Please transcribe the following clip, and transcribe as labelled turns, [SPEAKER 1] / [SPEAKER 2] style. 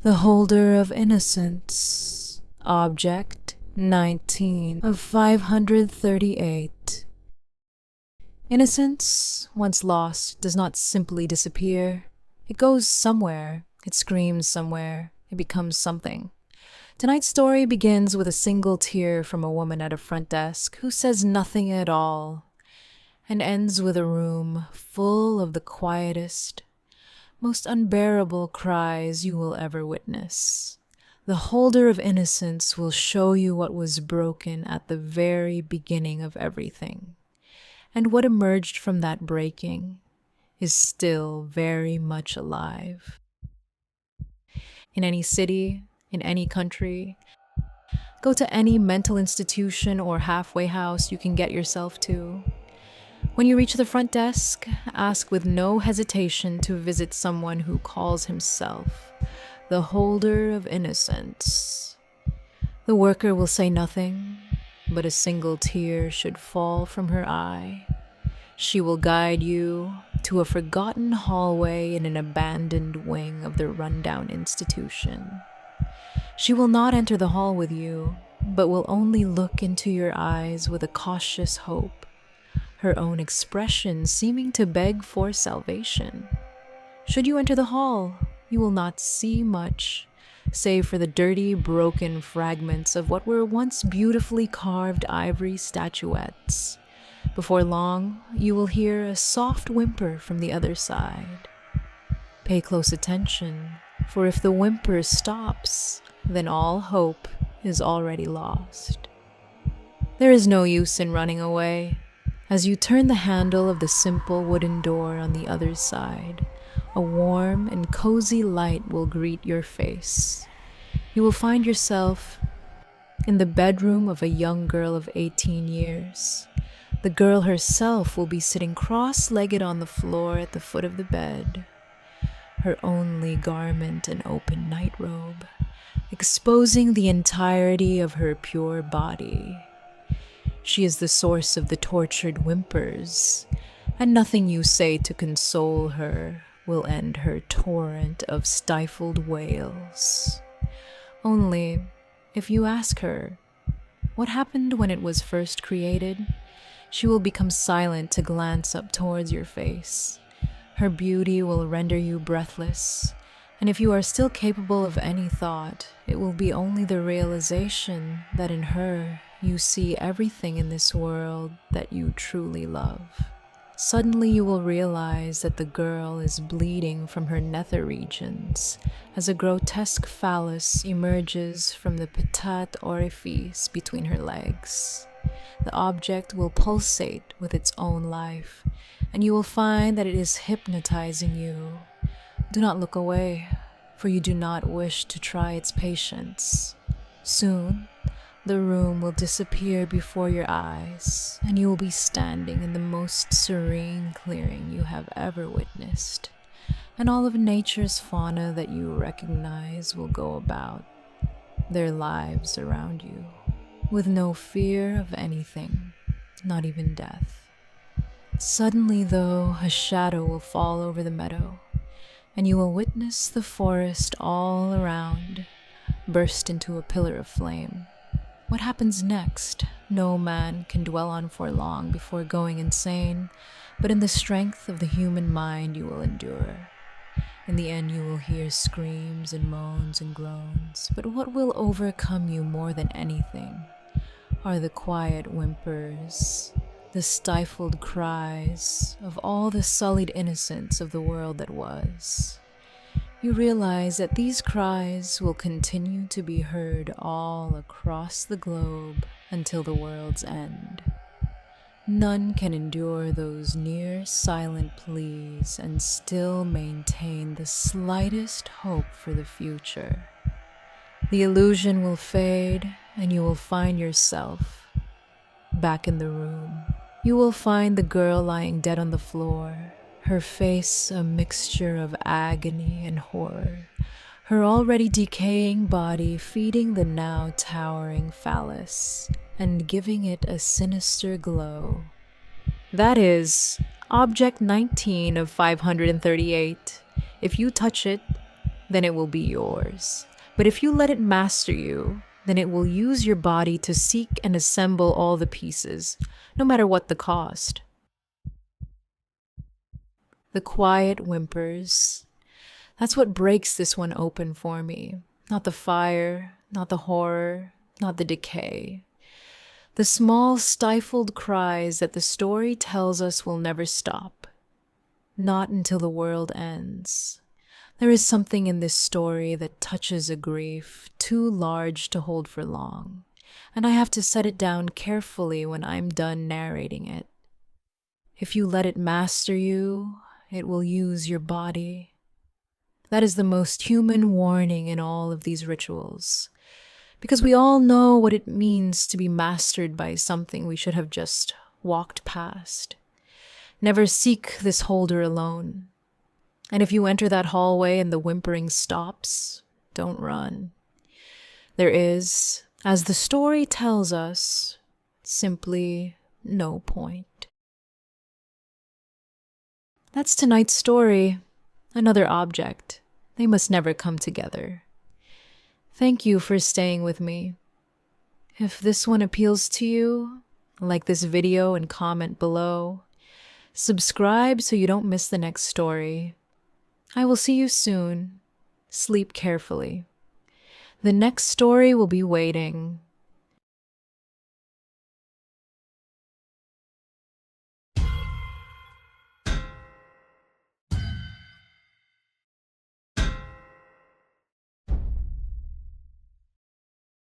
[SPEAKER 1] The holder of innocence. Object 19 of 538. Innocence, once lost, does not simply disappear. It goes somewhere. It screams somewhere. It becomes something. Tonight's story begins with a single tear from a woman at a front desk who says nothing at all, and ends with a room full of the quietest, most unbearable cries you will ever witness. The holder of innocence will show you what was broken at the very beginning of everything, and what emerged from that breaking is still very much alive. In any city, in any country, go to any mental institution or halfway house you can get yourself to. When you reach the front desk, ask with no hesitation to visit someone who calls himself the holder of innocence. The worker will say nothing, but a single tear should fall from her eye. She will guide you to a forgotten hallway in an abandoned wing of the rundown institution. She will not enter the hall with you, but will only look into your eyes with a cautious hope, her own expression seeming to beg for salvation. Should you enter the hall, you will not see much, save for the dirty, broken fragments of what were once beautifully carved ivory statuettes. Before long, you will hear a soft whimper from the other side. Pay close attention, for if the whimper stops, then all hope is already lost. There is no use in running away. As you turn the handle of the simple wooden door on the other side, a warm and cozy light will greet your face. You will find yourself in the bedroom of a young girl of 18 years. The girl herself will be sitting cross-legged on the floor at the foot of the bed, her only garment an open nightrobe, exposing the entirety of her pure body. She is the source of the tortured whimpers, and nothing you say to console her will end her torrent of stifled wails. Only, if you ask her, what happened when it was first created, she will become silent to glance up towards your face. Her beauty will render you breathless, and if you are still capable of any thought, it will be only the realization that in her you see everything in this world that you truly love. Suddenly you will realize that the girl is bleeding from her nether regions as a grotesque phallus emerges from the petit orifice between her legs. The object will pulsate with its own life, and you will find that it is hypnotizing you. Do not look away, for you do not wish to try its patience. Soon, the room will disappear before your eyes, and you will be standing in the most serene clearing you have ever witnessed, and all of nature's fauna that you recognize will go about their lives around you, with no fear of anything, not even death. Suddenly, though, a shadow will fall over the meadow, and you will witness the forest all around burst into a pillar of flame. What happens next, no man can dwell on for long before going insane, but in the strength of the human mind you will endure. In the end you will hear screams and moans and groans, but what will overcome you more than anything are the quiet whimpers, the stifled cries of all the sullied innocence of the world that was. You realize that these cries will continue to be heard all across the globe until the world's end. None can endure those near silent pleas and still maintain the slightest hope for the future. The illusion will fade, and you will find yourself back in the room. You will find the girl lying dead on the floor, her face a mixture of agony and horror, her already decaying body feeding the now towering phallus and giving it a sinister glow. That is Object 19 of 538. If you touch it, then it will be yours. But if you let it master you, then it will use your body to seek and assemble all the pieces, no matter what the cost. The quiet whimpers. That's what breaks this one open for me. Not the fire, not the horror, not the decay. The small, stifled cries that the story tells us will never stop. Not until the world ends. There is something in this story that touches a grief too large to hold for long, and I have to set it down carefully when I'm done narrating it. If you let it master you, it will use your body. That is the most human warning in all of these rituals, because we all know what it means to be mastered by something we should have just walked past. Never seek this holder alone. And if you enter that hallway and the whimpering stops, don't run. There is, as the story tells us, simply no point. That's tonight's story. Another object. They must never come together. Thank you for staying with me. If this one appeals to you, like this video and comment below. Subscribe so you don't miss the next story. I will see you soon. Sleep carefully. The next story will be waiting.